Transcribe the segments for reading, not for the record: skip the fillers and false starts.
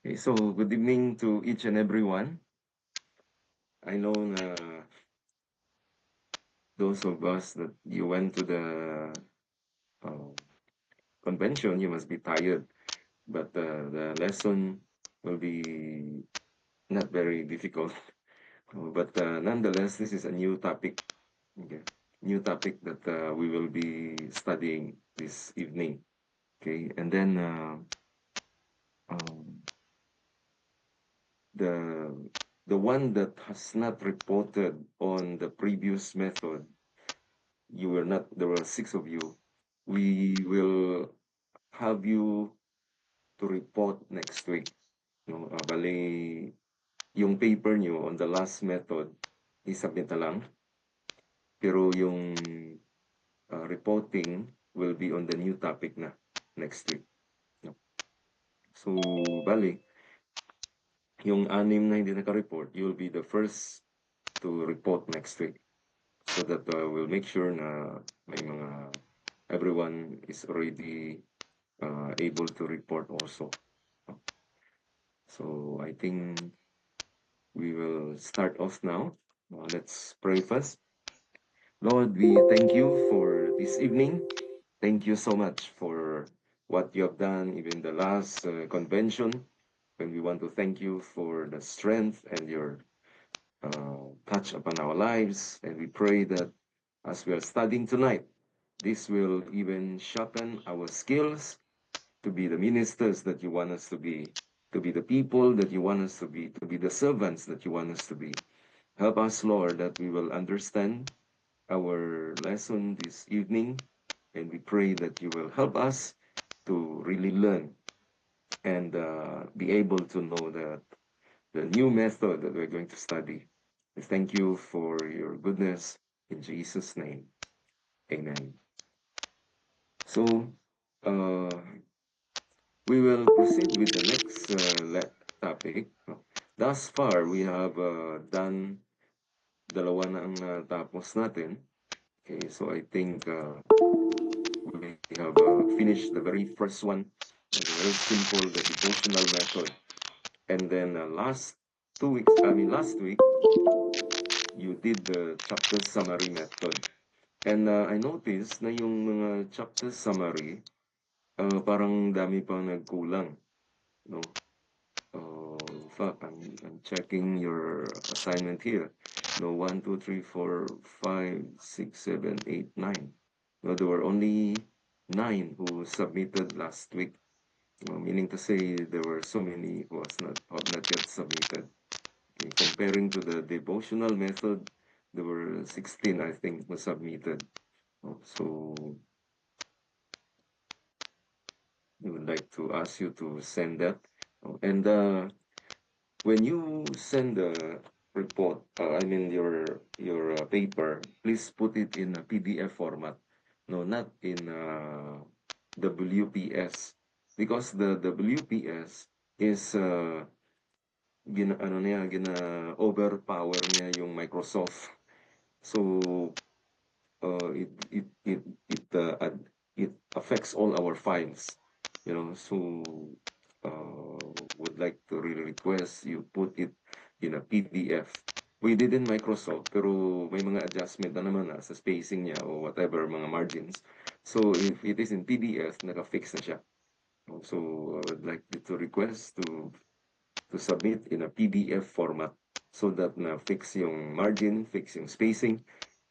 Okay, so good evening to each and everyone. I know those of us that you went to the uh, convention, you must be tired, but the lesson will be not very difficult. But nonetheless, this is a new topic, okay? New topic that we will be studying this evening. Okay, and then um, the the one that has not reported on the previous method, you were not, there were six of you. We will have you to report next week. No, bali, yung paper nyo on the last method, isubmit na lang. Pero yung reporting will be on the new topic na next week. No? So, bali, yung anim na hindi naka-report, you'll be the first to report next week. So that we'll make sure na may mga everyone is already able to report also. So I think we will start off now. Let's pray first. Lord, we thank you for this evening. Thank you so much for what you have done, even the last convention. And we want to thank you for the strength and your touch upon our lives. And we pray that as we are studying tonight, this will even sharpen our skills to be the ministers that you want us to be the people that you want us to be the servants that you want us to be. Help us, Lord, that we will understand our lesson this evening, and we pray that you will help us to really learn and be able to know that the new method that we're going to study. We thank you for your goodness in Jesus' name. Amen. So, uh, we will proceed with the next topic. Thus far, we have done dalawa na ang tapos natin. Okay, so I think we have finished the very first one, very simple, the devotional method. And then last week, you did the chapter summary method. And I noticed na yung mga chapter summary, parang dami pang nagkulang, no? In fact, I'm checking your assignment here. No, 1, 2, 3, 4, 5, 6, 7, 8, 9. No, there were only 9 who submitted last week. Meaning to say there were so many who have not yet submitted. Okay, comparing to the devotional method, there were 16, I think, who submitted. So we would like to ask you to send that. And when you send the report, your paper, please put it in a PDF format. No, not in WPS, because the WPS is gina overpower niya yung Microsoft. So it it it it it affects all our files, so would like to really request you put it in a PDF. We did in Microsoft, pero may mga adjustment na naman sa spacing niya o whatever, mga margins. So if it is in PDF, naka-fix na siya. So I would like you to request to submit in a PDF format so that na-fix yung margin, fix yung spacing,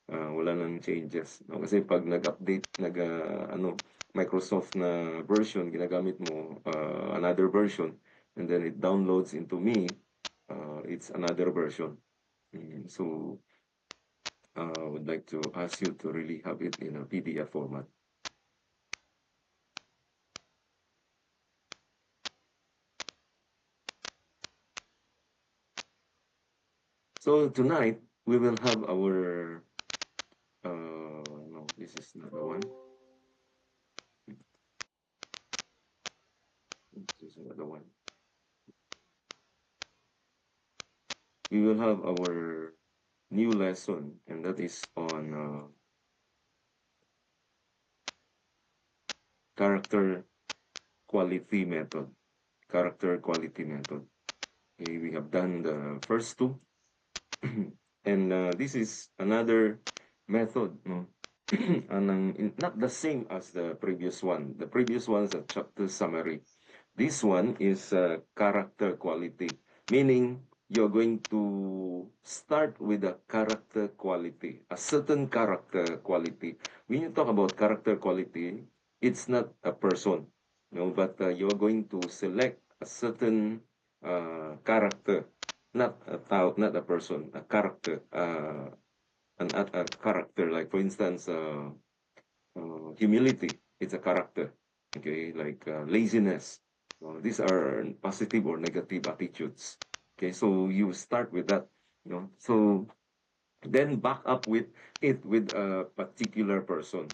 wala nang changes. No? Kasi pag nag-update, Microsoft na version, ginagamit mo another version, and then it downloads into me, it's another version. So I would like to ask you to really have it in a PDF format. So tonight, we will have our, no, this is not the one. This is another one. We will have our new lesson, and that is on character quality method. character quality method. Okay, we have done the first two. And this is another method, no? Not the same as the previous one. The previous one is a chapter summary. This one is character quality, meaning you're going to start with a character quality, a certain character quality. When you talk about character quality, it's not a person, no, but you're going to select a certain character, not a person, a character, a character. Like for instance, humility, it's a character. Okay, like laziness. These are positive or negative attitudes. Okay, so you start with that. So then back up with it with a particular person.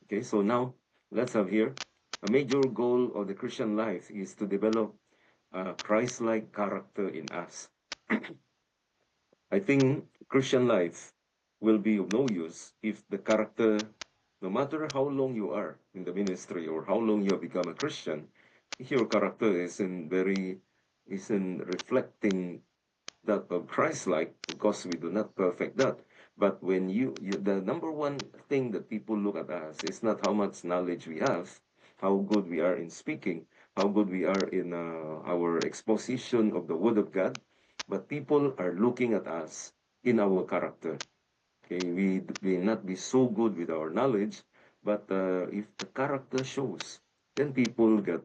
Okay, so now let's have here a major goal of the Christian life is to develop a Christ-like character in us. I think Christian life will be of no use if the character, no matter how long you are in the ministry or how long you have become a Christian, if your character isn't reflecting that of Christ-like, because we do not perfect that. But when the number one thing that people look at us is not how much knowledge we have, how good we are in speaking, how good we are in our exposition of the Word of God, but people are looking at us in our character. Okay, we may not be so good with our knowledge, but if the character shows, then people get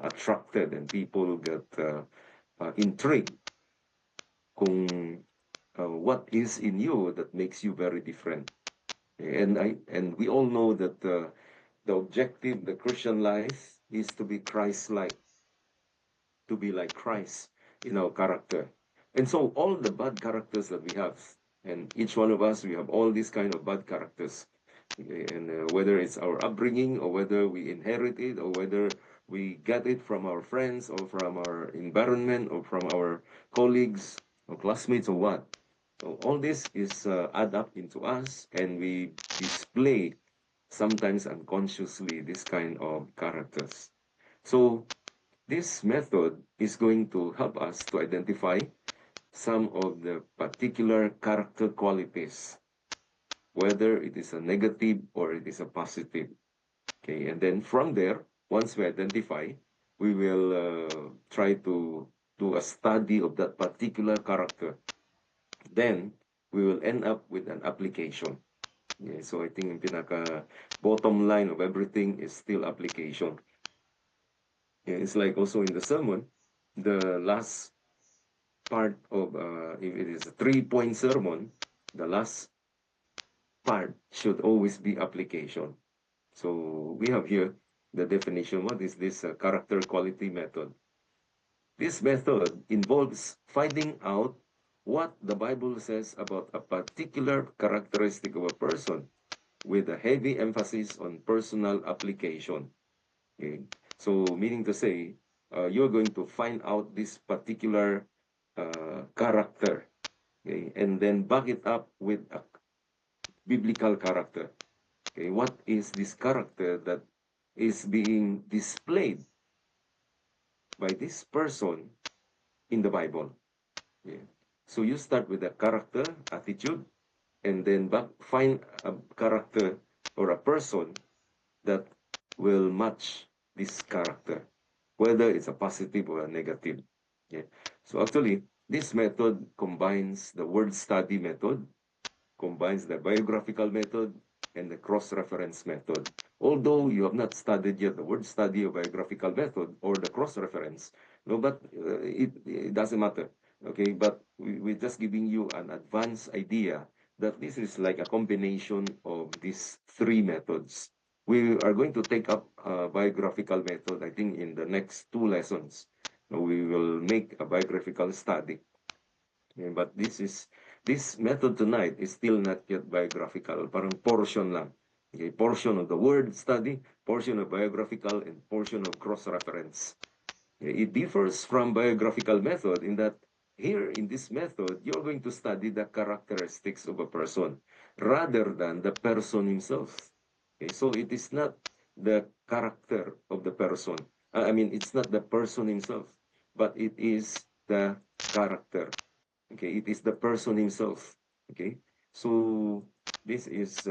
attracted and people get intrigued kung what is in you that makes you very different. And we all know that the objective, the Christian life, is to be Christ-like, to be like Christ in our character. And so all the bad characters that we have, and each one of us, we have all these kind of bad characters. Okay, and whether it's our upbringing or whether we inherit it or whether we get it from our friends or from our environment or from our colleagues or classmates or what. So all this is add up into us and we display sometimes unconsciously this kind of characters. So this method is going to help us to identify some of the particular character qualities, whether it is a negative or it is a positive. Okay, and then from there, once we identify, we will try to do a study of that particular character. Then we will end up with an application. Yeah, so I think yung pinaka bottom line of everything is still application. Yeah, it's like also in the sermon, the last part of if it is a 3-point sermon, the last part should always be application. So we have here the definition. What is this character quality method? This method involves finding out what the Bible says about a particular characteristic of a person with a heavy emphasis on personal application. Okay? So meaning to say, you're going to find out this particular character, okay? And then back it up with a biblical character. Okay, what is this character that is being displayed by this person in the Bible? Yeah. So you start with a character, attitude, and then find a character or a person that will match this character, whether it's a positive or a negative. Yeah. So actually, this method combines the word study method, combines the biographical method, and the cross-reference method. Although you have not studied yet the word study or biographical method or the cross-reference, no, but it doesn't matter. Okay, but we're just giving you an advanced idea that this is like a combination of these three methods. We are going to take up a biographical method, I think, in the next 2 lessons. We will make a biographical study. Yeah, but this method tonight is still not yet biographical. Parang portion lang. Okay, portion of the word study, portion of biographical, and portion of cross-reference. It differs from biographical method in that here in this method, you're going to study the characteristics of a person rather than the person himself. Okay, so it is not the character of the person, I mean, it's not the person himself, but it is the character. Okay, it is the person himself. Okay, so this is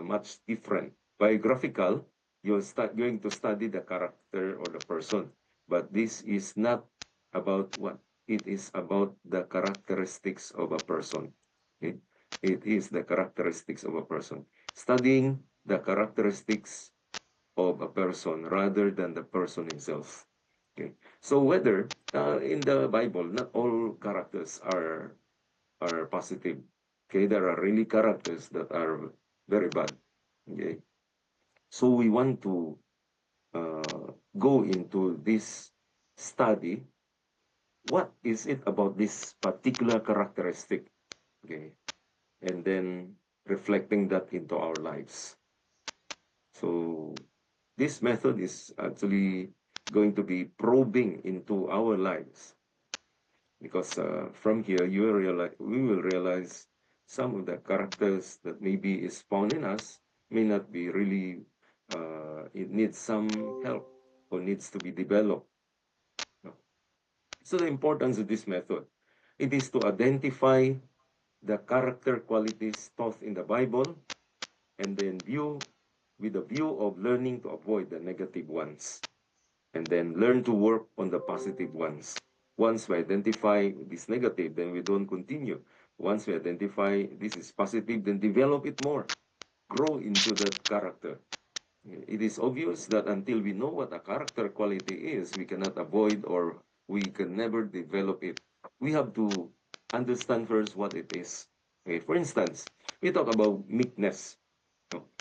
much different. Biographical, you're going to study the character or the person, but this is not about what it is about the characteristics of a person. Okay, it is the characteristics of a person. Studying the characteristics of a person rather than the person himself. Okay, so whether in the Bible, not all characters are positive. Okay, there are really characters that are very bad. Okay, so we want to go into this study. What is it about this particular characteristic? Okay, and then reflecting that into our lives. So this method is actually going to be probing into our lives because from here we will realize some of the characters that maybe is found in us may not be really it needs some help or needs to be developed. No? So the importance of this method, it is to identify the character qualities taught in the Bible and then view with the view of learning to avoid the negative ones and then learn to work on the positive ones. Once we identify this negative, then we don't continue. Once we identify this is positive, then develop it more. Grow into that character. It is obvious that until we know what a character quality is, we cannot avoid or we can never develop it. We have to understand first what it is. Okay, for instance, we talk about meekness.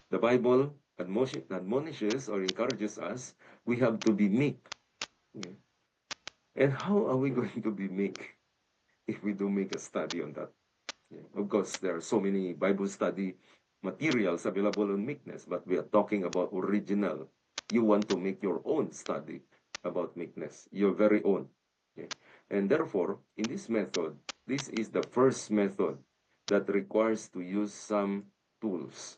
The Bible admonishes or encourages us, we have to be meek. Okay. And how are we going to be meek if we do make a study on that? Yeah. Of course, there are so many Bible study materials available on meekness, but we are talking about original. You want to make your own study about meekness, your very own. Okay. And therefore, in this method, this is the first method that requires to use some tools.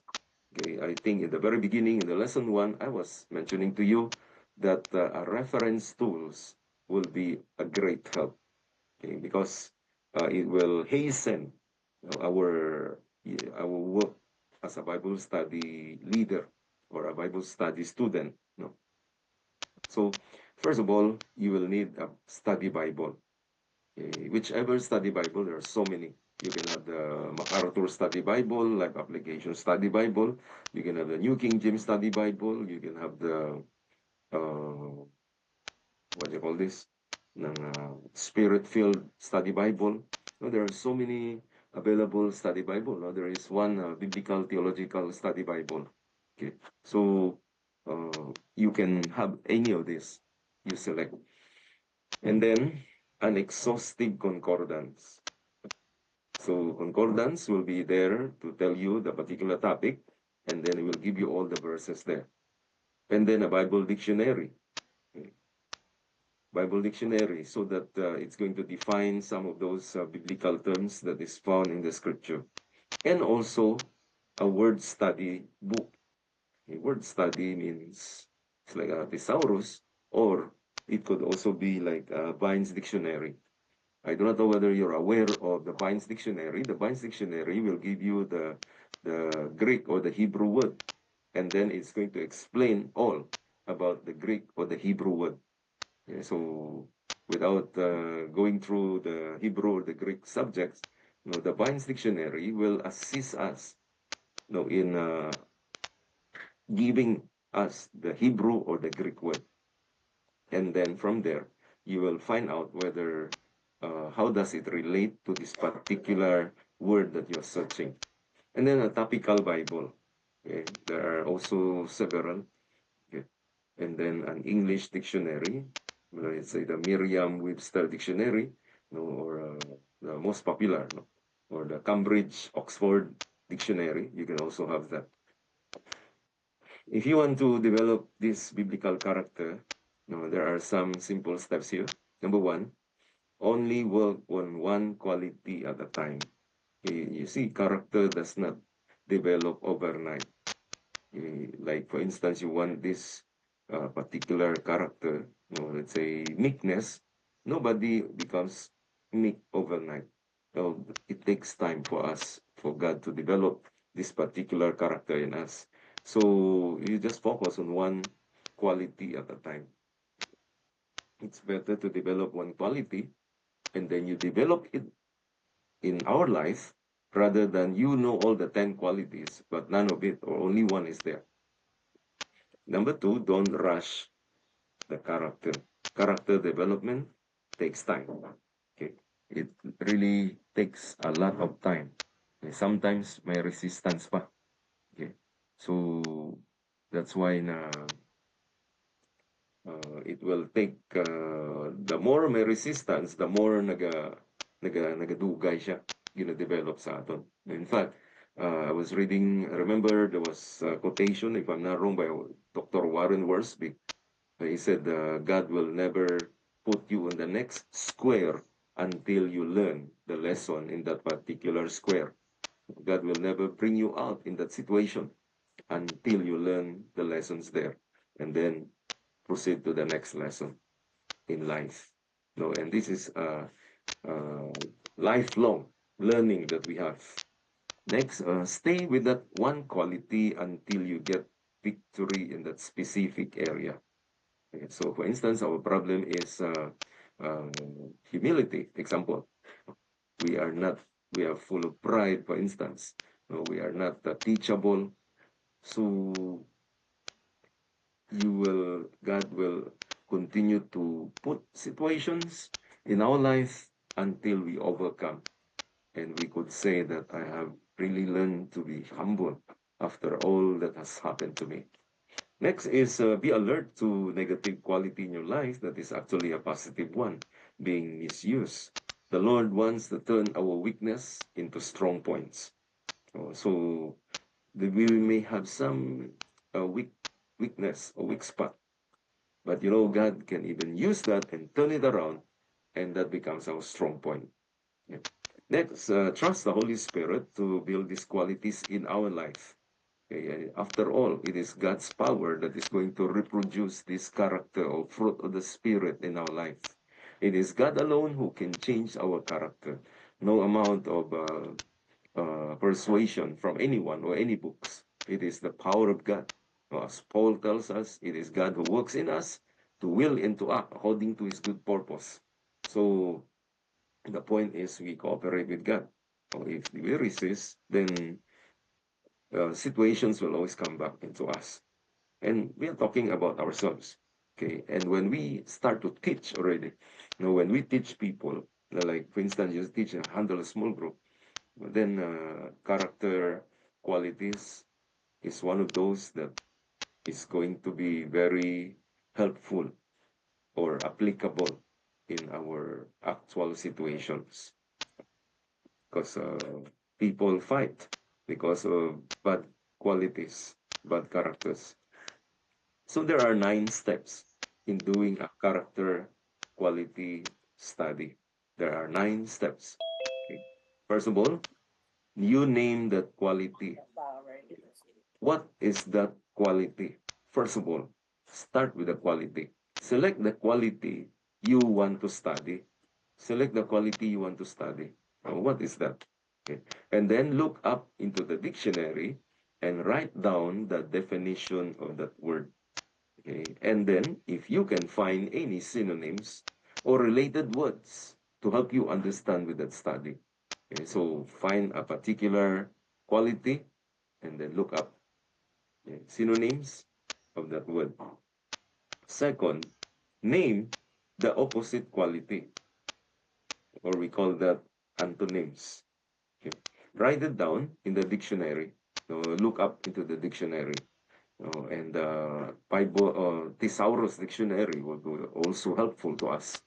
Okay, I think in the very beginning, in the lesson one, I was mentioning to you that reference tools will be a great help. Okay, because it will hasten our work as a Bible study leader or a Bible study student. No? So first of all, you will need a study Bible. Okay, whichever study Bible, there are so many. You can have the MacArthur Study Bible, Life Application Study Bible. You can have the New King James Study Bible. You can have the what do you call this? Spirit-filled study Bible. No, there are so many available study Bible. No, there is one biblical theological study Bible. Okay, so you can have any of this. You select, and then an exhaustive concordance. So concordance will be there to tell you the particular topic, and then it will give you all the verses there. And then a Bible dictionary. Okay. Bible dictionary, so that it's going to define some of those biblical terms that is found in the scripture. And also a word study book. A word study means it's like a thesaurus, or it could also be like a Vine's dictionary. I do not know whether you're aware of the Vine's dictionary. The Vine's dictionary will give you the Greek or the Hebrew word, and then it's going to explain all about the Greek or the Hebrew word. Yeah, so without going through the Hebrew or the Greek subjects, the Vine's dictionary will assist us, in giving us the Hebrew or the Greek word. And then from there, you will find out whether how does it relate to this particular word that you're searching. And then a topical Bible. Okay? There are also several. Okay? And then an English dictionary. Let's say the Merriam-Webster dictionary, or the most popular, or the Cambridge Oxford dictionary. You can also have that. If you want to develop this biblical character, there are some simple steps here. Number one, only work on one quality at a time. You see, character does not develop overnight. Like, for instance, you want this a particular character, let's say meekness, nobody becomes meek overnight. It takes time for us, for God to develop this particular character in us. So you just focus on one quality at a time. It's better to develop one quality and then you develop it in our life rather than all the 10 qualities, but none of it or only one is there. Number two, don't rush the character. Character development takes time. Okay. It really takes a lot of time. Okay. Sometimes may resistance pa. Okay. So that's why it will take the more may resistance, the more nagadugay siya, develop sa aton. In fact, I remember there was a quotation, if I'm not wrong, by Dr. Warren Worsby. He said, God will never put you in the next square until you learn the lesson in that particular square. God will never bring you out in that situation until you learn the lessons there. And then proceed to the next lesson in life. No, and this is a lifelong learning that we have. Next, stay with that one quality until you get victory in that specific area. Okay, so, for instance, our problem is uh, humility. Example, we are not, we are full of pride, for instance. No, we are not teachable. So God will continue to put situations in our life until we overcome. And we could say that I have really learned to be humble after all that has happened to me. Next is be alert to negative quality in your life that is actually a positive one, being misused. The Lord wants to turn our weakness into strong points. So we may have some weakness or weak spot, but God can even use that and turn it around, and that becomes our strong point. Yeah. Next, trust the Holy Spirit to build these qualities in our life. Okay? After all, it is God's power that is going to reproduce this character or fruit of the Spirit in our life. It is God alone who can change our character. No amount of persuasion from anyone or any books. It is the power of God. As Paul tells us, it is God who works in us to will and to act according to his good purpose. So the point is we cooperate with God. Or if we resist, then situations will always come back into us. And we are talking about ourselves. Okay. And when we start to teach already, when we teach people, like for instance, you teach and handle a small group, then character qualities is one of those that is going to be very helpful or applicable in our actual situations because people fight because of bad qualities, bad characters. So there are 9 steps in doing a character quality study. There are 9 steps. Okay. First of all, you name that quality. What is that quality? First of all, start with the quality. Select the quality you want to study. Select the quality you want to study. What is that? Okay. And then look up into the dictionary and write down the definition of that word. Okay. And then, if you can find any synonyms or related words to help you understand with that study. Okay. So find a particular quality and then look up synonyms of that word. Second, name the opposite quality, or we call that antonyms. Okay. Write it down in the dictionary. Look up into the dictionary. And Bible, Thesaurus Dictionary will be also helpful to us.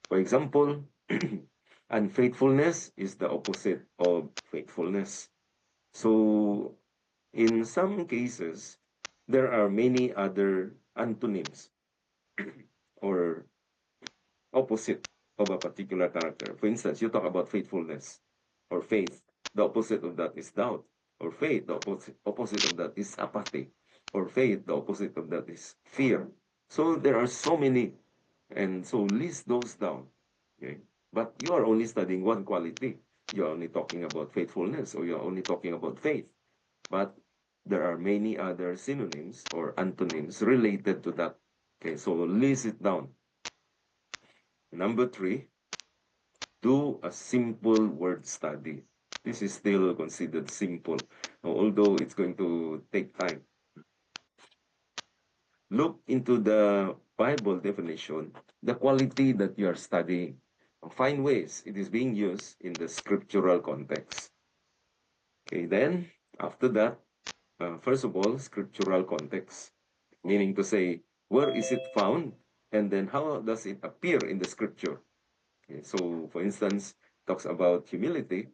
For example, unfaithfulness is the opposite of faithfulness. So in some cases, there are many other antonyms or opposite of a particular character. For instance, you talk about faithfulness or faith. The opposite of that is doubt. Or faith, the opposite of that is apathy. or faith. The opposite of that is fear. So there are so many, and so list those down. Okay, but you are only studying one quality. You're only talking about faithfulness, or you're only talking about faith. But there are many other synonyms or antonyms related to that. Okay, so list it down. Number 3, do a simple word study. This is still considered simple, although it's going to take time. Look into the Bible definition, the quality that you are studying. Find ways it is being used in the scriptural context. Okay, then after that, first of all, scriptural context, meaning to say, where is it found? And then how does it appear in the scripture? Okay, so, for instance, talks about humility.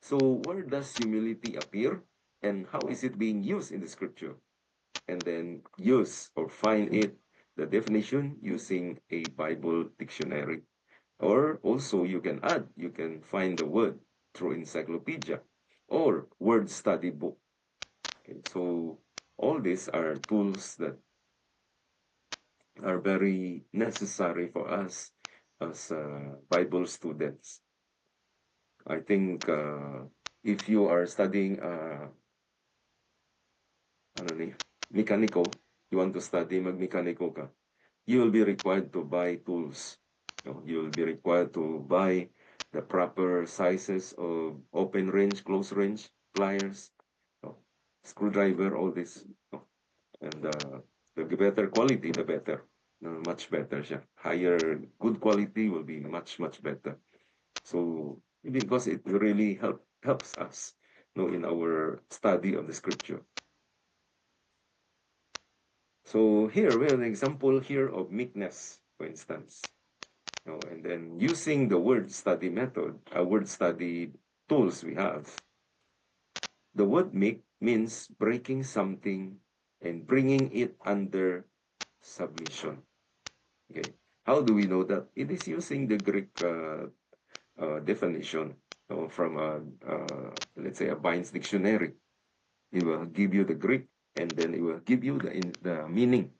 So, where does humility appear? And how is it being used in the scripture? And then use or find it, the definition using a Bible dictionary. Or also you can find the word through encyclopedia or word study book. Okay, so all these are tools that are very necessary for us as Bible students. I think if you are studying ano ni, mekaniko, you want to study magmekaniko ka, you will be required to buy tools. You will be required to buy the proper sizes of open range, close range, pliers, screwdriver, all this. And the better quality, the better. Much better siya. Higher, good quality will be much, much better. So, because it really helps us in our study of the scripture. So here we have an example here of meekness, for instance. And then using the word study method, word study tools we have, the word meek means breaking something and bringing it under submission. Okay. How do we know that? It is using the Greek definition from let's say a Vine's dictionary. It will give you the Greek, and then it will give you the meaning.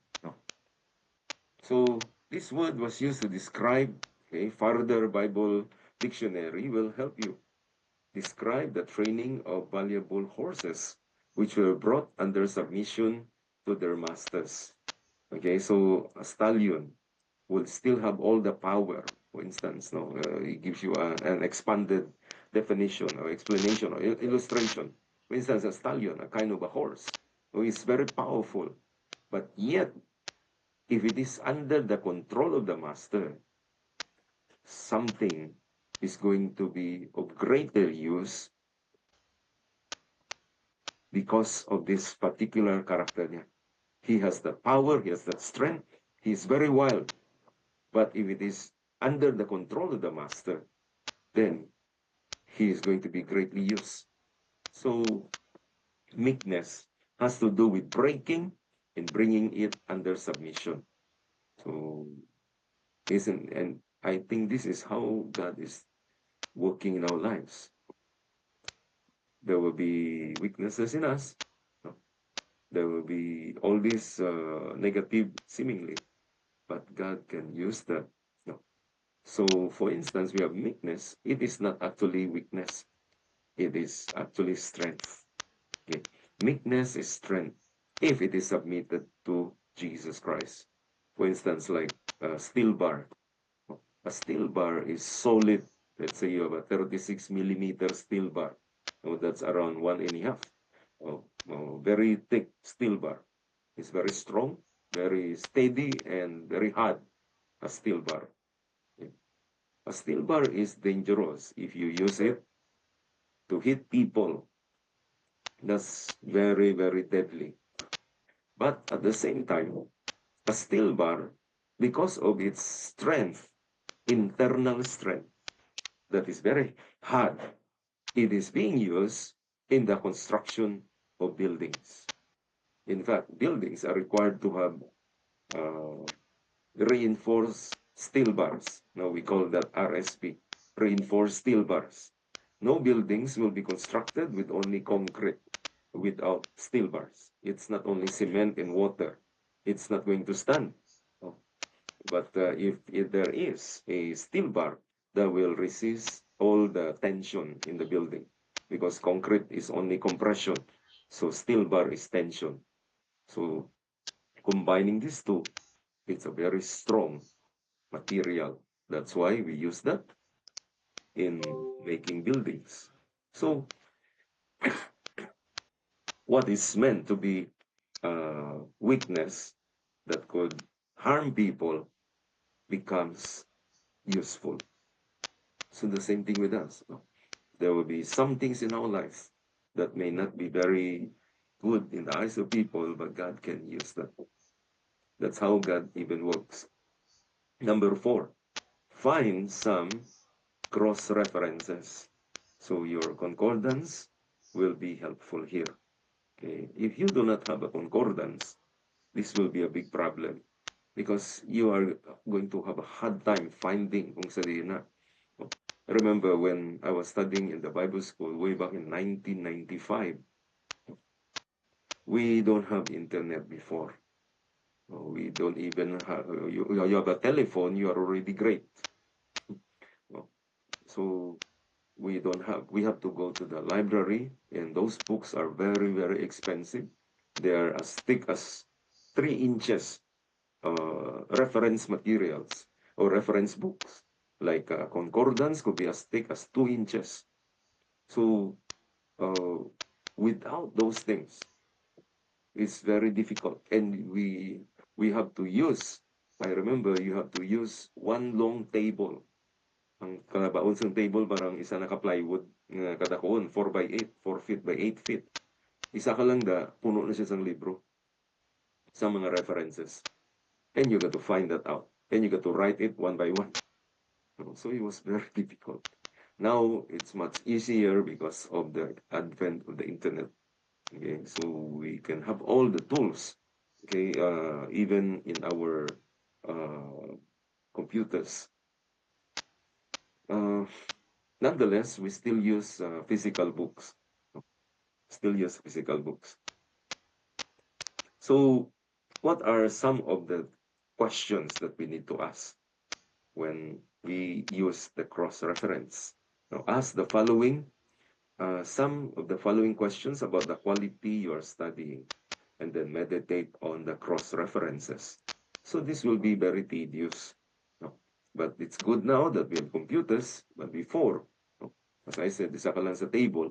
So this word was used to describe, okay, further Bible dictionary will help you describe the training of valuable horses, which were brought under submission to their masters. Okay, so a stallion will still have all the power. For instance, it gives you an expanded definition or explanation or illustration. For instance, a stallion, a kind of a horse, who is very powerful, but yet, if it is under the control of the master, something is going to be of greater use because of this particular character niya. He has the power, he has the strength, he is very wild. But if it is under the control of the master, then he is going to be greatly used. So meekness has to do with breaking and bringing it under submission. So and I think this is how God is working in our lives. There will be weaknesses in us. There will be all these negative seemingly, but God can use that. So, for instance, we have meekness. It is not actually weakness. It is actually strength. Okay? Meekness is strength if it is submitted to Jesus Christ. For instance, like a steel bar. A steel bar is solid. Let's say you have a 36 millimeter steel bar. That's around 1.5. Very thick steel bar. It's very strong, very steady, and very hard. A steel bar. A steel bar is dangerous if you use it to hit people. That's very, very deadly. But at the same time, a steel bar, because of its strength, internal strength, that is very hard, it is being used in the construction of buildings. In fact, buildings are required to have reinforced steel bars. Now we call that RSP, reinforced steel bars. No buildings will be constructed with only concrete. without steel bars. It's not only cement and water. It's not going to stand. Oh, but if there is a steel bar that will resist all the tension in the building, because concrete is only compression, so steel bar is tension. So combining these two, it's a very strong material. That's why we use that in making buildings. So what is meant to be weakness that could harm people becomes useful. So the same thing with us. No? There will be some things in our lives that may not be very good in the eyes of people, but God can use that. That's how God even works. Number four, find some cross references. So your concordance will be helpful here. Okay. If you do not have a concordance, this will be a big problem because you are going to have a hard time finding kung saan na. I remember when I was studying in the Bible school way back in 1995, we don't have internet before. We don't even have, you have a telephone, you are already great. So we have to go to the library, and those books are very, very expensive. They are as thick as 3 inches reference materials or reference books. Like concordance could be as thick as 2 inches. So uh, without those things, it's very difficult. And we have to use, I remember you have to use one long table. Ang kalabaon sa table parang isa naka-plywood nga kadakon, 4 by 8, 4 feet by 8 feet. Isa ka lang da, puno na siya sang libro sa mga references. And you got to find that out. And you got to write it one by one. So it was very difficult. Now it's much easier because of the advent of the internet. Okay, so we can have all the tools. Okay, even in our computers. Uh, Nonetheless, we still use physical books. Still use physical books. So, what are some of the questions that we need to ask when we use the cross-reference? Now, ask the following, some of the following questions about the quality you are studying, and then meditate on the cross-references. So this will be very tedious. No? But it's good now that we have computers, but before, no? As I said, isa ka lang sa table,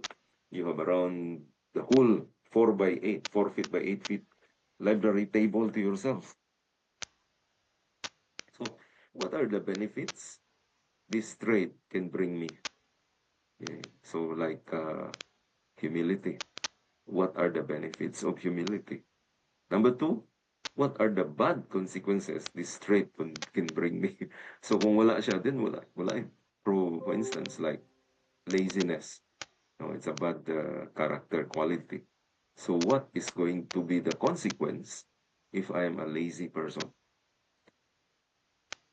you have around the whole 4 by 8, 4 feet by 8 feet library table to yourself. So what are the benefits this trait can bring me? Okay. So like humility. What are the benefits of humility? Number two, what are the bad consequences this trait can bring me? So kung wala siya, then wala eh. For instance, like laziness. No, it's a bad character quality. So what is going to be the consequence if I am a lazy person?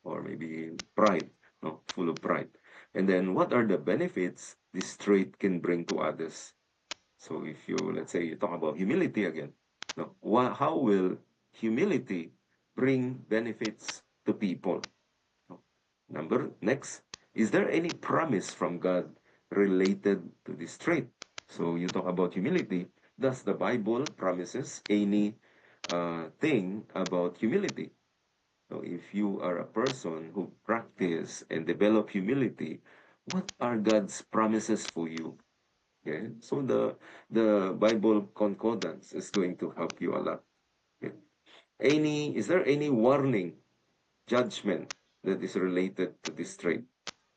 Or maybe pride, no, full of pride. And then what are the benefits this trait can bring to others? So if you, let's say, you talk about humility again, no, how will humility bring benefits to people? Next, is there any promise from God related to this trait? So you talk about humility. Does the Bible promises any thing about humility? So if you are a person who practice and develop humility, what are God's promises for you? Okay, so the Bible concordance is going to help you a lot. Okay. Is there any warning, judgment that is related to this trait?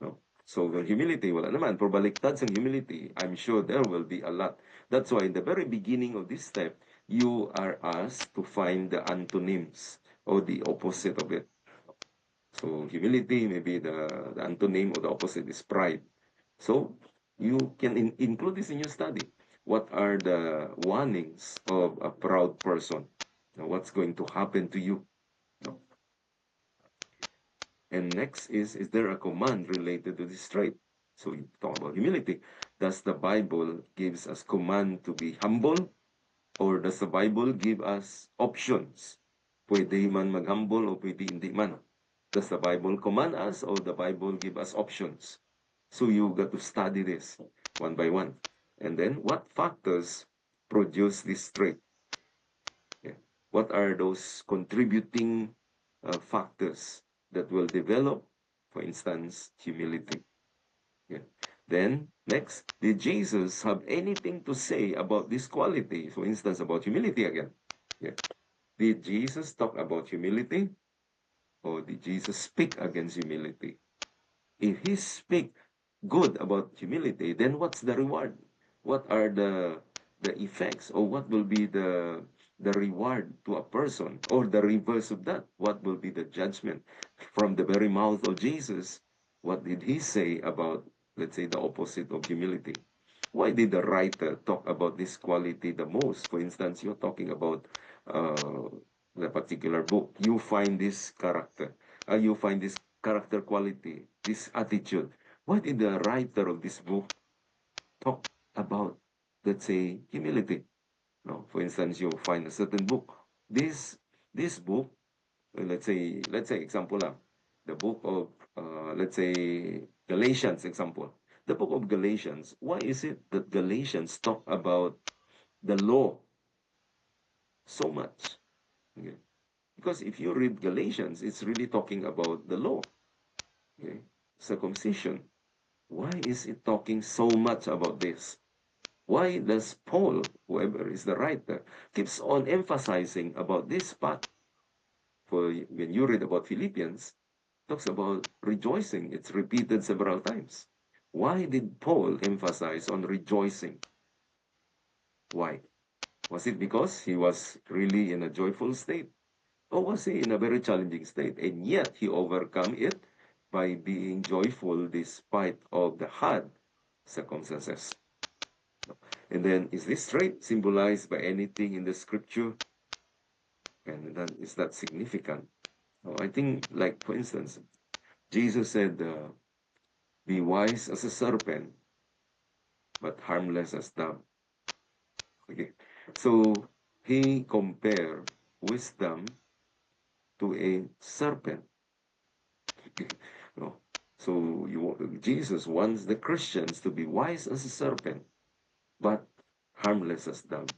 No. So the humility, wala naman. For baliktad sa humility, I'm sure there will be a lot. That's why in the very beginning of this step, you are asked to find the antonyms or the opposite of it. So humility, maybe the antonym or the opposite is pride. So you can include this in your study. What are the warnings of a proud person? Now, what's going to happen to you? No. And next is there a command related to this trait? So you talk about humility. Does the Bible gives us command to be humble Or does the Bible give us options? Pwede man mag-humble o pwede hindi man. Does the Bible command us or the Bible give us options? So you got to study this one by one. And then what factors produce this trait? Yeah. What are those contributing factors that will develop, for instance, humility? Yeah. Then, next, did Jesus have anything to say about this quality? For instance, about humility again. Yeah. Did Jesus talk about humility or did Jesus speak against humility? If he speak good about humility, then what's the reward? What are the effects, or what will be the reward to a person, or the reverse of that? What will be the judgment from the very mouth of Jesus? What did he say about, let's say, the opposite of humility? Why did the writer talk about this quality the most? For instance, you're talking about uh, the particular book. You find this character. You find this character quality, this attitude. Why did the writer of this book talk about, let's say, humility? No, for instance, you find a certain book. This book, let's say example lang, the book of let's say Galatians example. The book of Galatians. Why is it that Galatians talk about the law so much? Okay. Because if you read Galatians, it's really talking about the law. Okay. Circumcision. Why is it talking so much about this? Why does Paul, whoever is the writer, keeps on emphasizing about this part? For when you read about Philippians, talks about rejoicing. It's repeated several times. Why did Paul emphasize on rejoicing? Why? Was it because he was really in a joyful state? Or was he in a very challenging state? And yet he overcome it by being joyful despite of the hard circumstances. And then, is this trait symbolized by anything in the scripture? And then, is that significant? Oh, I think, like, for instance, Jesus said, be wise as a serpent, but harmless as dove. Okay. So, he compared wisdom to a serpent. No. So, Jesus wants the Christians to be wise as a serpent, but harmless as dove.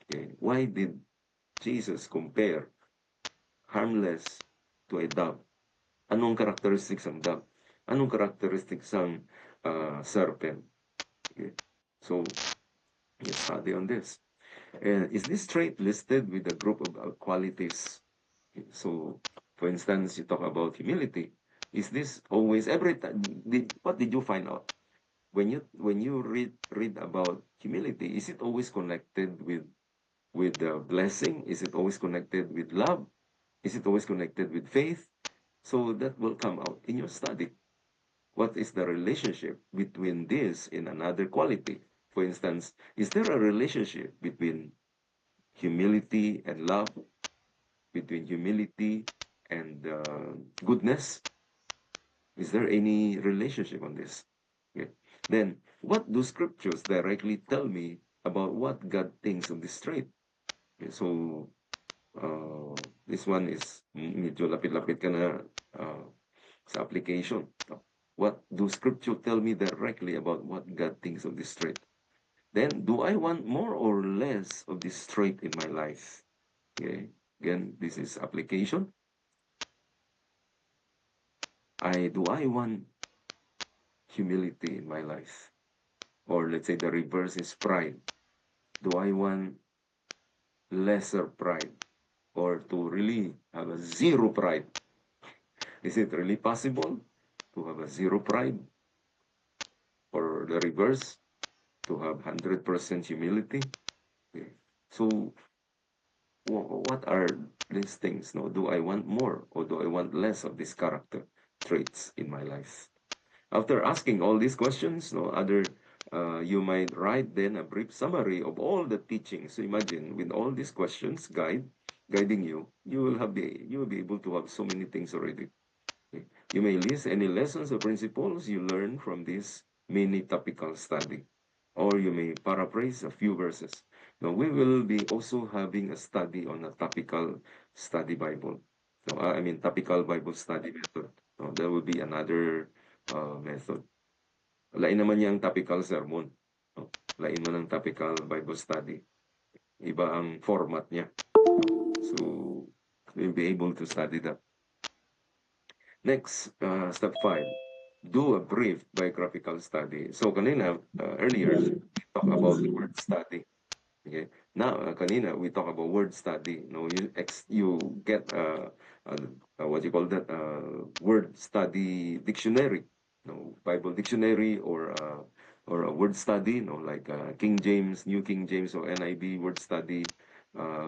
Okay. Why did Jesus compare harmless to a dove? Anong characteristics ng dove? Anong characteristics ng serpent? Okay. So, you study on this. And is this trait listed with a group of qualities? Okay. So, for instance, you talk about humility. Is this always every time? What did you find out when you read about humility? Is it always connected with the blessing? Is it always connected with love? Is it always connected with faith? So that will come out in your study. What is the relationship between this and another quality? For instance, is there a relationship between humility and love, between humility and goodness? Is there any relationship on this? Okay. Then, what do scriptures directly tell me about what God thinks of this trait? Okay, so, this one is medyo lapit-lapit ka na sa application. What do scripture tell me directly about what God thinks of this trait? Then, do I want more or less of this trait in my life? Okay. Again, this is application. Do I want humility in my life? Or let's say the reverse is pride. Do I want lesser pride? Or to really have a zero pride? Is it really possible to have a zero pride? Or the reverse, to have 100% humility? Okay. So, what are these things? No, do I want more or do I want less of these character traits in my life? After asking all these questions, no other, you might write then a brief summary of all the teachings. So imagine with all these questions guiding you, you will be able to have so many things already. Okay. You may list any lessons or principles you learn from this mini topical study, or you may paraphrase a few verses. Now, we will be also having a study on a topical study Bible. So, I mean, topical Bible study method. No, there will be another method. Lain naman niya ang topical sermon. No? Lain man ang topical Bible study. Iba ang format niya. No? So, we'll be able to study that. Next, step 5. Do a brief biographical study. So, kanina, earlier, we talked about the word study. Okay. Now, kanina, we talk about word study. No, you get what you call that word study dictionary, no, Bible dictionary, or a word study, no, like King James, New King James, or NIV word study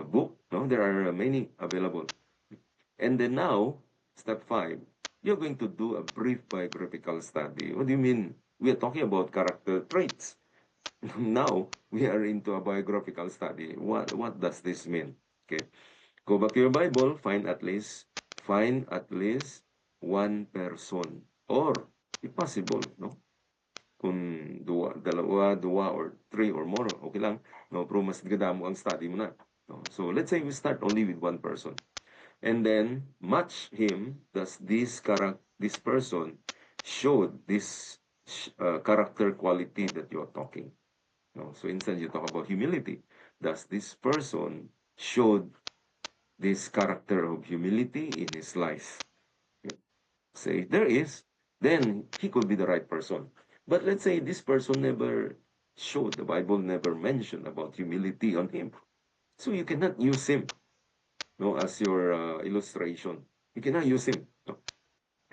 book. No, there are many available. And then now, step 5, you're going to do a brief biographical study. What do you mean? We are talking about character traits. Now we are into a biographical study. What does this mean? Okay. Go back to your Bible, find at least one person, or if possible, no? Kung dua or three or more, okay lang. No, pero mas gadamo ang study mo na. No? So let's say we start only with one person. And then match him. Does this person showed this character quality that you're talking? No? So instead, you talk about humility. Does this person showed this character of humility in his life? Say there is, then he could be the right person. But let's say this person never showed, the Bible never mentioned about humility on him. So you cannot use him, no, as your illustration. You cannot use him. No?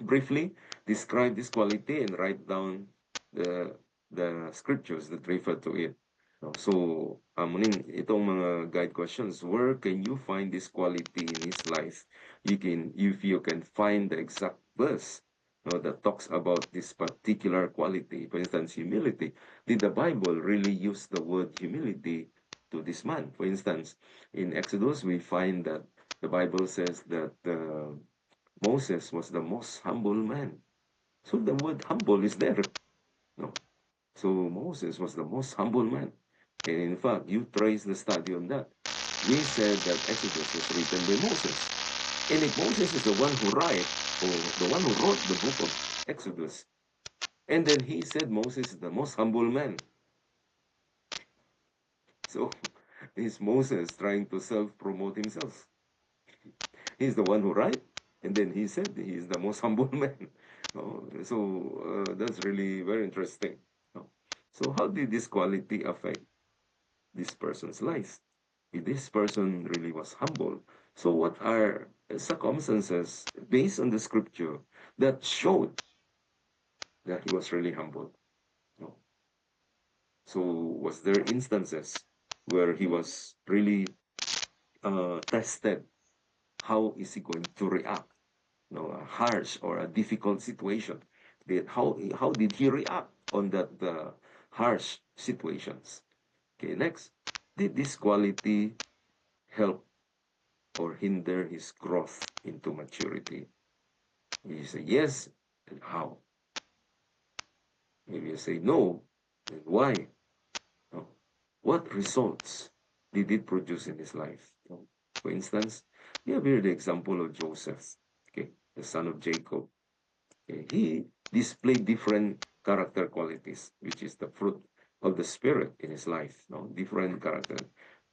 Briefly describe this quality and write down the the scriptures that refer to it. No? So, muning itong mga guide questions, where can you find this quality in his life? If you can find the exact verse, no, that talks about this particular quality, for instance, humility. Did the Bible really use the word humility to this man? For instance, in Exodus, we find that the Bible says that Moses was the most humble man. So the word humble is there. No? So Moses was the most humble man. And in fact, you trace the study on that. We said that Exodus was written by Moses. And if Moses is the one who wrote the book of Exodus, and then he said Moses is the most humble man. So is Moses trying to self-promote himself? He's the one who wrote, and then he said he is the most humble man. So that's really very interesting. So how did this quality affect this person's life? If this person really was humble, so what are circumstances based on the scripture that showed that he was really humble? No. So was there instances where he was really tested? How is he going to react? No, a harsh or a difficult situation. How did he react on that harsh situations? Okay, next, did this quality help or hinder his growth into maturity? You say yes, and how? Maybe you say no, and why? No. What results did it produce in his life? No. For instance, you have here the example of Joseph, okay, the son of Jacob. Okay, he displayed different character qualities, which is the fruit of the spirit in his life. No, different character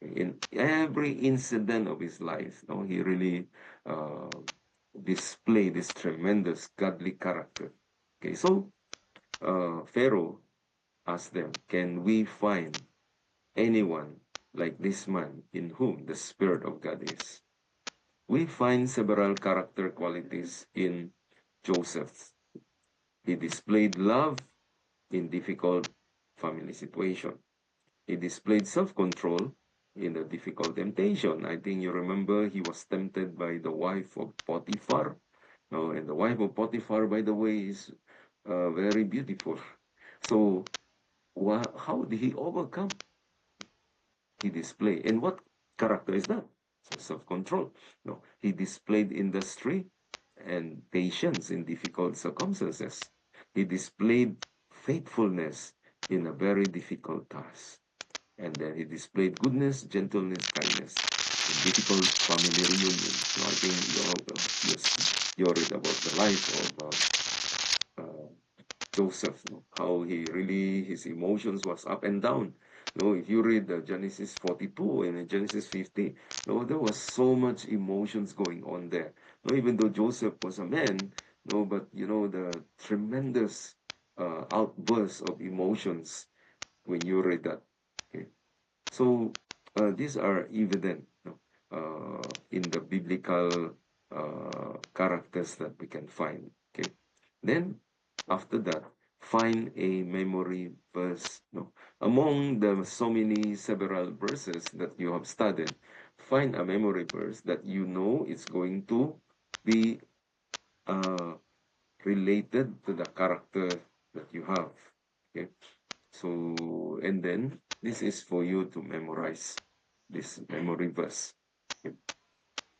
in every incident of his life. No, he really uh, displayed this tremendous godly character. Okay, so Pharaoh asked them, "Can we find anyone like this man in whom the Spirit of God is?" We find several character qualities in Joseph. He displayed love in difficult family situation. He displayed self-control in a difficult temptation. I think you remember he was tempted by the wife of Potiphar. Oh, and the wife of Potiphar, by the way, is very beautiful. So how did he overcome? He displayed. And what character is that? So self-control. No, he displayed industry and patience in difficult circumstances. He displayed faithfulness in a very difficult task. And then he displayed goodness, gentleness, kindness in difficult family reunions. I think you read about the life of uh, Joseph, how he really, his emotions was up and down. If you read Genesis 42 and Genesis 50, there was so much emotions going on there. Even though Joseph was a man, but the tremendous outburst of emotions when you read that. Okay. So these are evident in the biblical characters that we can find. Okay. Then after that, find a memory verse. No? Among the so many several verses that you have studied, find a memory verse that you know is going to be uh, related to the character that you have. Okay. So, and then this is for you to memorize this memory verse. Okay.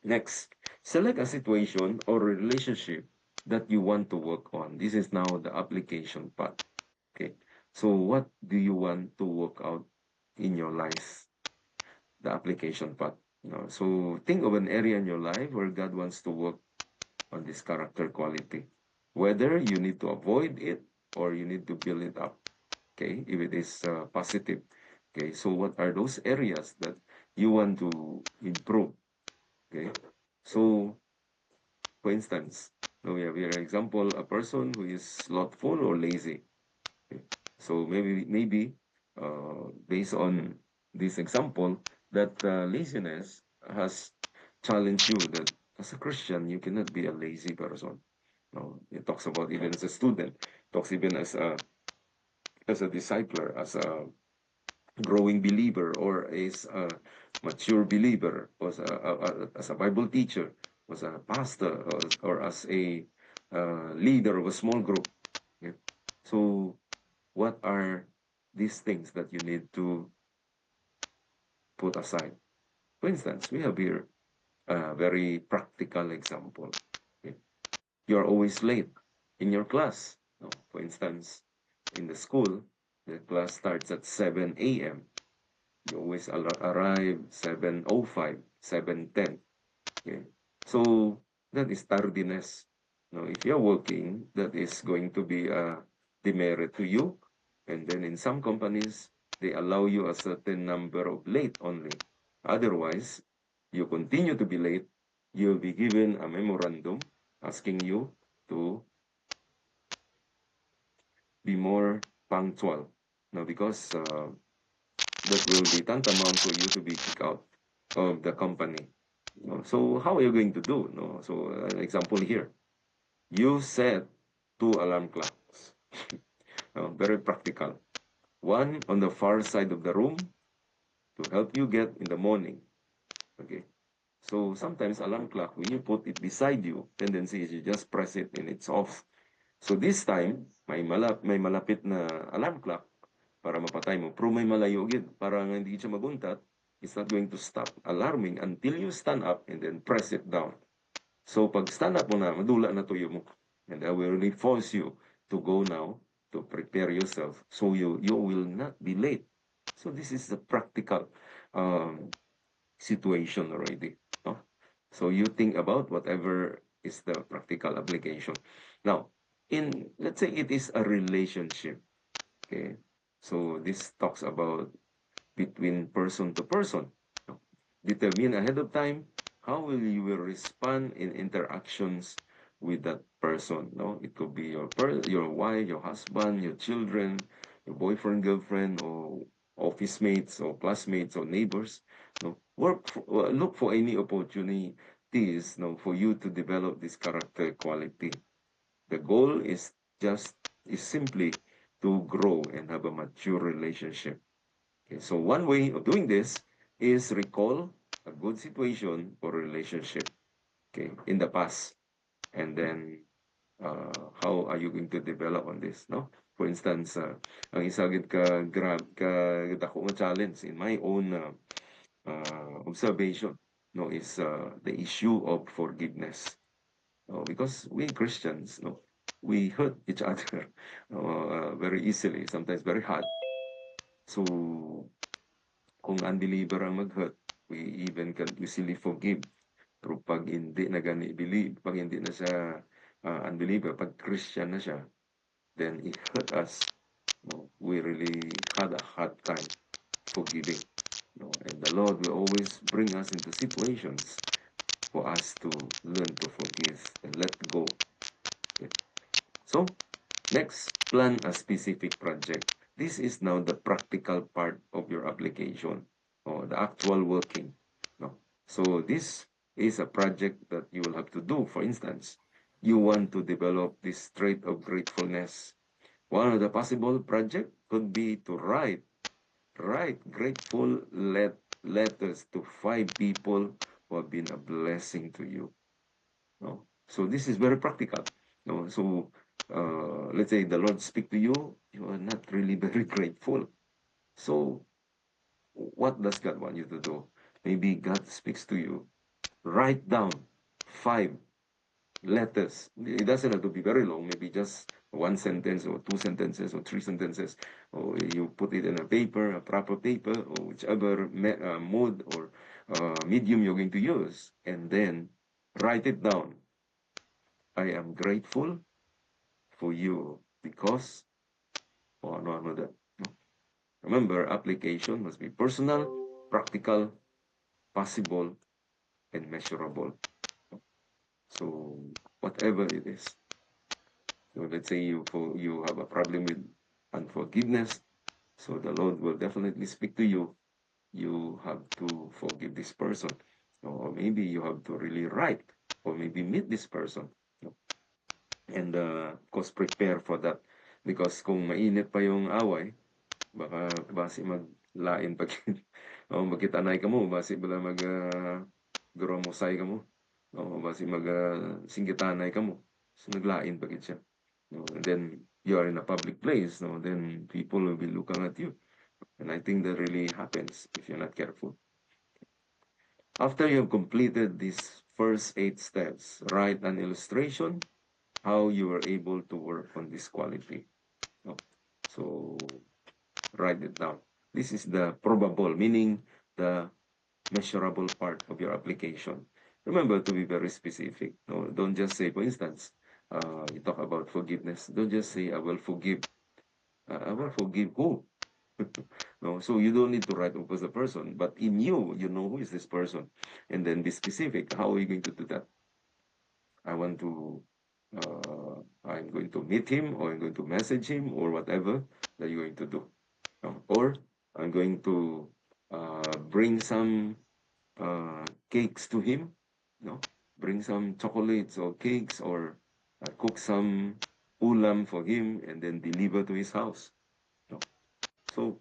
Next, select a situation or relationship that you want to work on. This is now the application part. Okay. So what do you want to work out in your life? The application part. So think of an area in your life where God wants to work on this character quality. Whether you need to avoid it or you need to build it up. Okay, if it is positive. Okay, so what are those areas that you want to improve? Okay, so for instance, now we have here an example, a person who is slothful or lazy. Okay. So maybe based on this example, that laziness has challenged you that as a Christian, you cannot be a lazy person. No, it talks about even as a student, talks even as a discipler, as a growing believer, or as a mature believer, or as a Bible teacher, as a pastor, or as a leader of a small group. Okay? So, what are these things that you need to put aside? For instance, we have here a very practical example. Okay? You're always late in your class. No? For instance, in the school, the class starts at 7 a.m. You always arrive 7:05, 7:10. Okay. So that is tardiness. Now, if you're working, that is going to be a demerit to you. And then in some companies, they allow you a certain number of late only. Otherwise, you continue to be late, you'll be given a memorandum asking you to be more punctual. Now, because that will be tantamount for you to be kicked out of the company. So how are you going to do? So an example here, you set two alarm clocks. Very practical. One on the far side of the room to help you get in the morning. Okay. So sometimes alarm clock, when you put it beside you, tendency is you just press it and it's off. So this time, may malapit na alarm clock para mapatay mo. Pero may malayo gid para nga hindi siya maguntat. It's not going to stop alarming until you stand up and then press it down. So pag stand up mo na, madula na tuyo mo. And I will really force you to go now to prepare yourself so you will not be late. So this is the practical situation already. No? So you think about whatever is the practical application. Now, let's say it is a relationship. Okay. So this talks about between person to person. Determine ahead of time how you will respond in interactions with that person. No, it could be your wife, your husband, your children, your boyfriend, girlfriend, or office mates, or classmates, or neighbors. No, look for any opportunities. No, for you to develop this character quality. The goal is simply to grow and have a mature relationship. Okay, so one way of doing this is recall a good situation or relationship, okay, in the past, and then how are you going to develop on this, no? For instance, ang isa gid ka dako nga challenge in my own observation, no, is the issue of forgiveness. Because we Christians, no, we hurt each other very easily, sometimes very hard. So kung unbeliever ang mag-hurt, we even can easily forgive. Pero pag hindi na gani believe, pag hindi na siya unbeliever, pag Christian na siya, then it hurt us. No, we really had a hard time forgiving. No, and the Lord will always bring us into situations for us to learn to forgive and let go. Okay. So, next, plan a specific project. This is now the practical part of your application or the actual working. No? So this is a project that you will have to do. For instance, you want to develop this trait of gratefulness. One of the possible project could be to write grateful letters to 5 people who have been a blessing to you. No? So this is very practical. No? So let's say the Lord speak to you, you are not really very grateful. So what does God want you to do? Maybe God speaks to you. Write down 5 letters. It doesn't have to be very long, maybe just 1 sentence or 2 sentences or 3 sentences. Or you put it in a paper, a proper paper, or whichever mode or medium you're going to use. And then write it down. I am grateful for you because, oh, no, that. No. Remember, application must be personal, practical, possible, and measurable. So whatever it is. So let's say you have a problem with unforgiveness. So the Lord will definitely speak to you. You have to forgive this person. Or maybe you have to really write. Or maybe meet this person. And of course, prepare for that. Because kung mainit pa yung away, baka basi maglain pag o magkitanay ka mo, basi bala gromosay ka mo. O basi singgitanay ka mo. So naglain pagit siya. No, and then you are in a public place, no, then people will be looking at you. And I think that really happens if you're not careful. After you have completed these first 8 steps, write an illustration how you were able to work on this quality. No? So write it down. This is the probable, meaning the measurable part of your application. Remember to be very specific. No, don't just say, for instance, you talk about forgiveness. Don't just say, I will forgive. I will forgive who? No, so you don't need to write off as a person, but in you, you know who is this person, and then be specific. How are you going to do that? I want to, I'm going to meet him, or I'm going to message him, or whatever that you're going to do. Or I'm going to bring some cakes to him, no? Bring some chocolates or cakes, or cook some ulam for him and then deliver to his house. No? So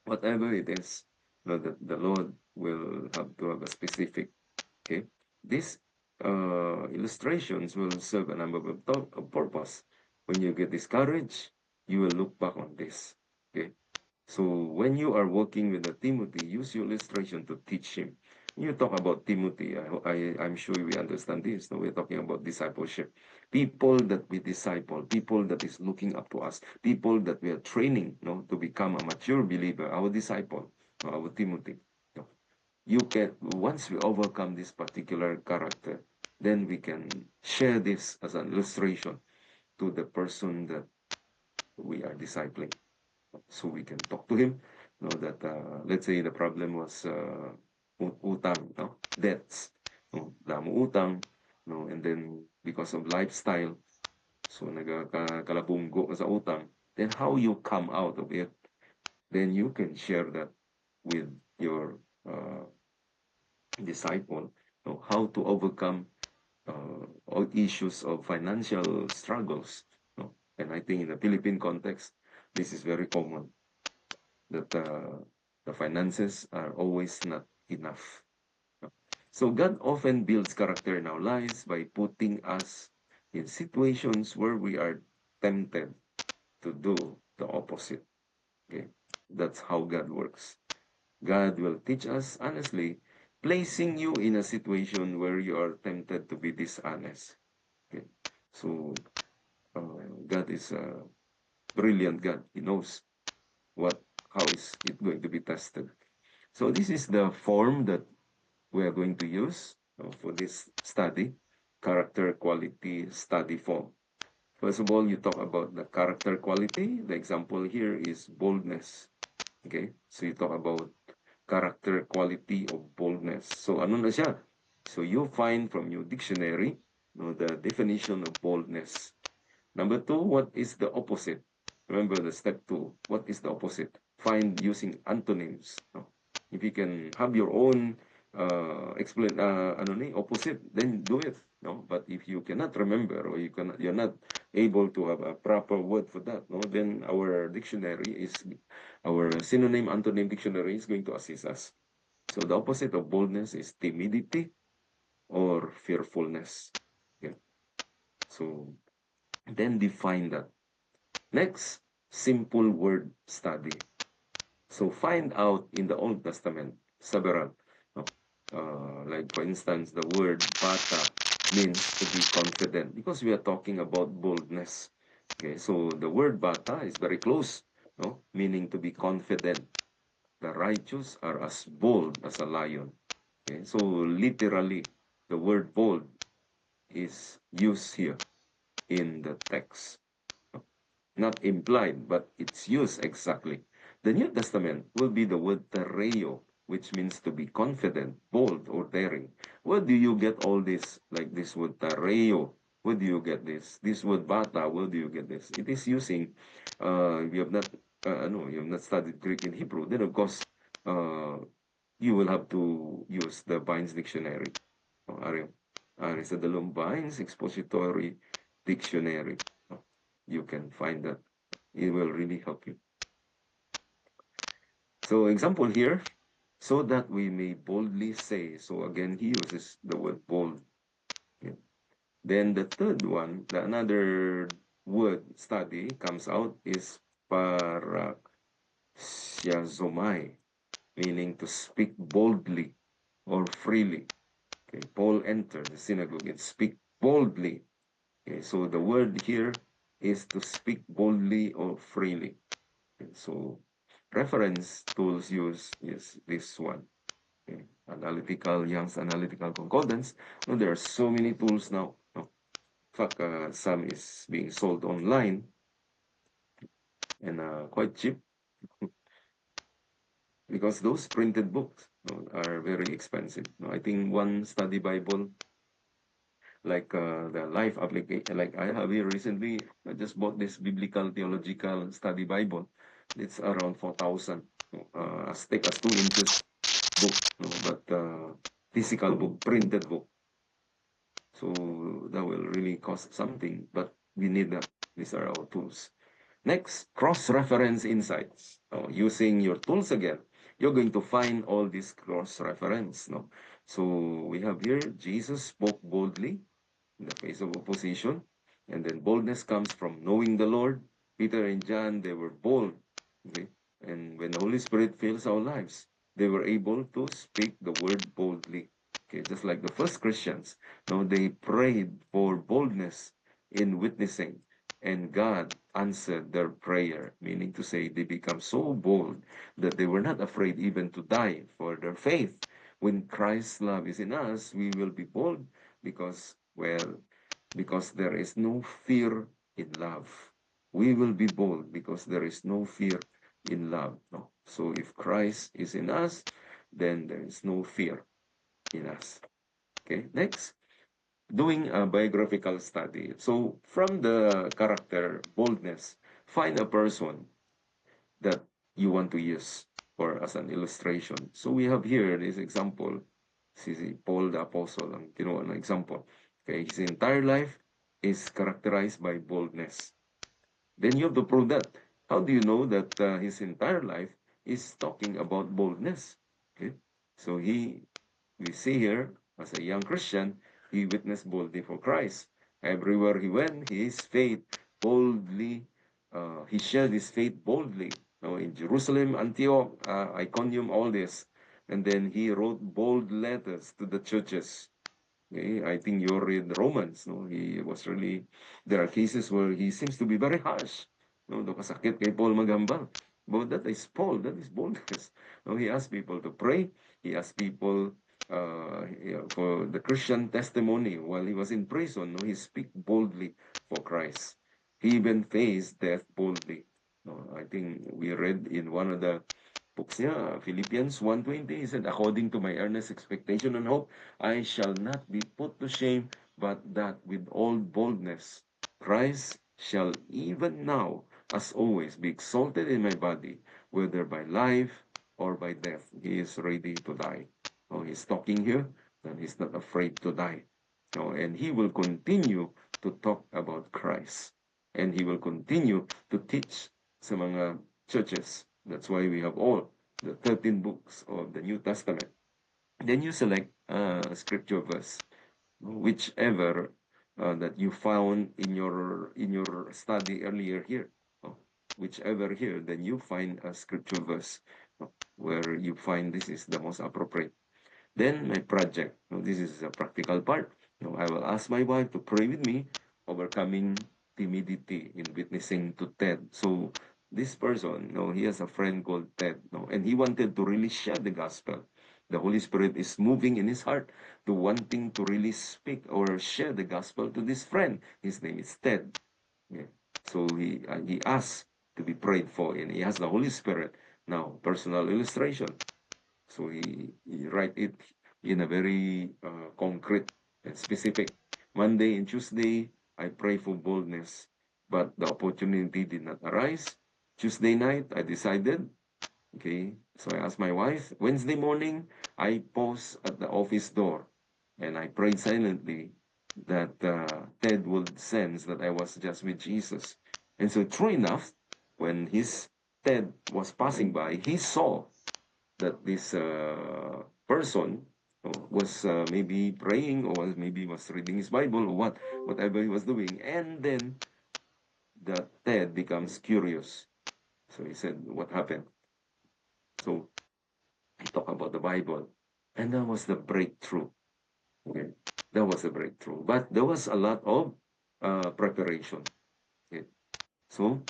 whatever it is, the Lord will have to have a specific, okay? These illustrations will serve a number of purpose. When you get discouraged, you will look back on this, okay? So when you are working with Timothy, use your illustration to teach him. You talk about Timothy, I'm sure we understand this. No? We're talking about discipleship. People that we disciple, people that is looking up to us, people that we are training, no, to become a mature believer, our disciple, our Timothy. No? You can, once we overcome this particular character, then we can share this as an illustration to the person that we are discipling. So we can talk to him, that let's say the problem was utang, no? Debts, no? Damo utang, no? And then because of lifestyle, so nagkalabunggo sa utang, then how you come out of it, then you can share that with your disciple, no? How to overcome all issues of financial struggles, no? And I think in the Philippine context, this is very common, that the finances are always not enough. So God often builds character in our lives by putting us in situations where we are tempted to do the opposite. Okay, that's how God works. God will teach us honestly, placing you in a situation where you are tempted to be dishonest. Okay, so God is a brilliant God. He knows how is it going to be tested. So this is the form that we are going to use for this study, character quality study form. First of all, you talk about the character quality. The example here is boldness. Okay? So you talk about character quality of boldness. So ano na siya? So you find from your dictionary the definition of boldness. Number two, what is the opposite? Remember the step two. What is the opposite? Find using antonyms. No? If you can have your own explain ano ni opposite, then do it. No, but if you cannot remember or you're not able to have a proper word for that, no, then our synonym antonym dictionary is going to assist us. So the opposite of boldness is timidity or fearfulness. Okay. So then define that. Next, simple word study. So find out in the Old Testament several. No? Like for instance, the word bata means to be confident because we are talking about boldness. Okay, so the word bata is very close, no? Meaning to be confident. The righteous are as bold as a lion. Okay, so literally, the word bold is used here in the text. Not implied, but it's used exactly. The New Testament will be the word tereo, which means to be confident, bold, or daring. Where do you get all this, like this word tereo? Where do you get this? This word bata, where do you get this? It is using, you have not, no, you have not studied Greek and Hebrew, then of course, uh, you will have to use the Vine's Dictionary. Sa Dalong Vine's Expository Dictionary. You can find that. It will really help you. So example here, so that we may boldly say. So again, he uses the word bold. Yeah. Then the third one, another word study comes out is parasiazomai, meaning to speak boldly or freely. Okay, Paul entered the synagogue and speak boldly. Okay, so the word here is to speak boldly or freely. Okay, so reference tools use is this one. Okay, Young's Analytical Concordance. No, there are so many tools now. No? In fact, some is being sold online and quite cheap because those printed books are very expensive. I think one study Bible like the life application. Like I have here recently, I just bought this biblical theological study Bible. It's around 4,000. As thick as 2 inches book, but physical book, printed book. So that will really cost something, but we need that. These are our tools. Next, cross-reference insights. Using your tools again, you're going to find all these cross-reference. No? So we have here, Jesus spoke boldly in the face of opposition. And then boldness comes from knowing the Lord. Peter and John, they were bold. Okay? And when the Holy Spirit fills our lives, they were able to speak the word boldly. Okay, just like the first Christians. Now they prayed for boldness in witnessing, and God answered their prayer, meaning to say they become so bold that they were not afraid even to die for their faith. When Christ's love is in us, we will be bold because, well, because there is no fear in love. We will be bold because there is no fear in love. No? So if Christ is in us, then there is no fear in us. Okay, next, doing a biographical study. So from the character boldness, find a person that you want to use for as an illustration. So we have here this example. Si Paul the Apostle, ang kinuha na example. Okay, his entire life is characterized by boldness. Then you have to prove that. How do you know that his entire life is talking about boldness? Okay, so we see here, as a young Christian, he witnessed boldly for Christ. Everywhere he went, his faith boldly, he shared his faith boldly. In Jerusalem, Antioch, Iconium, all this. And then he wrote bold letters to the churches. Okay, I think you read Romans. No? He was really, there are cases where he seems to be very harsh. No? Kasakit kay Paul maghambal. But that is Paul. That is boldness. No, he asked people to pray. He asked people for the Christian testimony while he was in prison. No, he speak boldly for Christ. He even faced death boldly. No, I think we read in one of the books niya, Philippians 1:20, he said, according to my earnest expectation and hope, I shall not be put to shame, but that with all boldness Christ shall even now, as always, be exalted in my body, whether by life or by death. He is ready to die. Oh, he's talking here that he's not afraid to die. Oh, and he will continue to talk about Christ. And he will continue to teach sa mga churches. That's why we have all the 13 books of the New Testament. Then you select a scripture verse, whichever that you found in your study earlier here. Oh, whichever here, then you find a scripture verse where you find this is the most appropriate. Then my project. This is a practical part. I will ask my wife to pray with me, overcoming timidity in witnessing to Ted. So this person, he has a friend called Ted, and he wanted to really share the gospel. The Holy Spirit is moving in his heart to wanting to really speak or share the gospel to this friend. His name is Ted. Yeah. So he asked to be prayed for, and he has the Holy Spirit. Now, personal illustration. So he write it in a very concrete and specific. Monday and Tuesday, I pray for boldness, but the opportunity did not arise. Tuesday night, I decided, okay, so I asked my wife. Wednesday morning, I pause at the office door, and I prayed silently that Ted would sense that I was just with Jesus. And so true enough, when Ted was passing by, he saw that this person was maybe praying or maybe was reading his Bible or whatever he was doing. And then the Ted becomes curious. So he said, what happened? So he talked about the Bible. And that was the breakthrough. Okay. That was the breakthrough. But there was a lot of preparation. Okay. So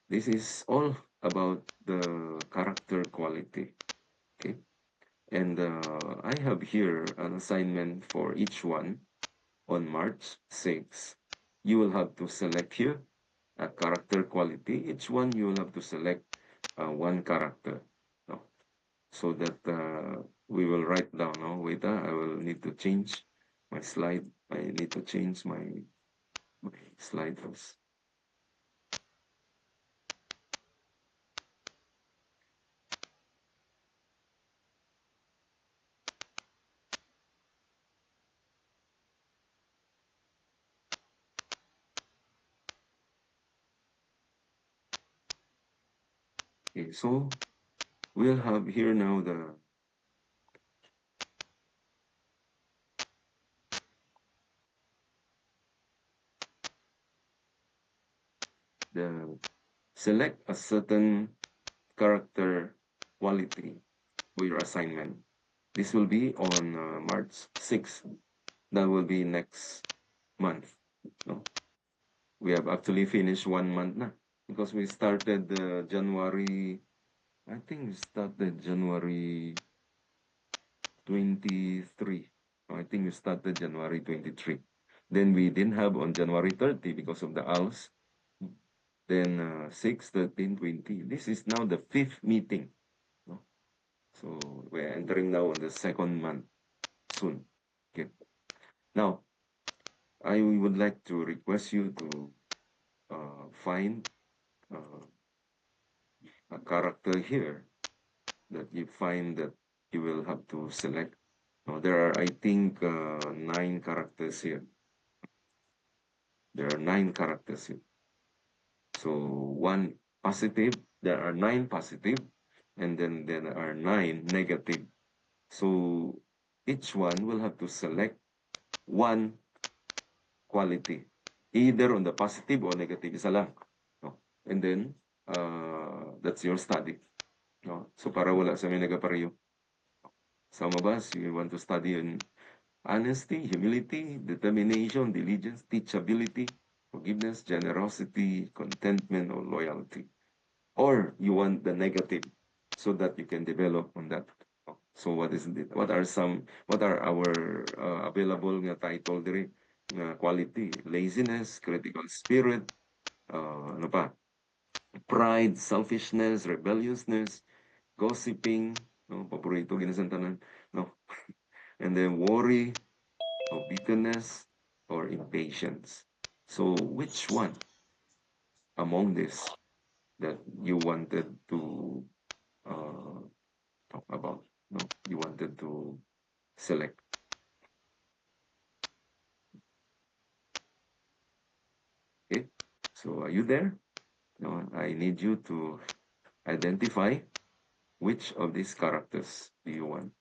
this is all about the character quality. Okay. And I have here an assignment for each one on March 6th. You will have to select here a character quality. Each one you will have to select one character. No? So that we will write down. No? Wait, I will need to change my slide. I need to change my slide first. Okay, so we'll have here now the select a certain character quality for your assignment. This will be on March 6th. That will be next month. No? We have actually finished 1 month na because we started January, I think we started January 23. I think we started January 23. Then we didn't have on January 30 because of the ALS. Then 6, 13, 20. This is now the 5th meeting. No? So we're entering now on the 2nd month soon. Okay. Now, I would like to request you to find a character here that you find that you will have to select. Now, there are, I think, 9 characters here. There are 9 characters here. So, 1 positive, there are 9 positive, and then there are 9 negative. So, each one will have to select 1 quality, either on the positive or negative, isa lang. No? And then, that's your study. No? So, para wala sa may nagapareho. Some of us, you want to study in honesty, humility, determination, diligence, teachability. forgiveness, generosity, contentment, or loyalty. Or you want the negative so that you can develop on that. So what is it? What are our available nga title diri nga quality? Laziness, critical spirit, ano pa? Pride, selfishness, rebelliousness, gossiping, no, paborito ginasan tanan, no. And then worry, or bitterness, or impatience. So which one among this that you wanted to uh, talk about? No, you wanted to select. Okay, so are you there? No, I need you to identify which of these characters do you want.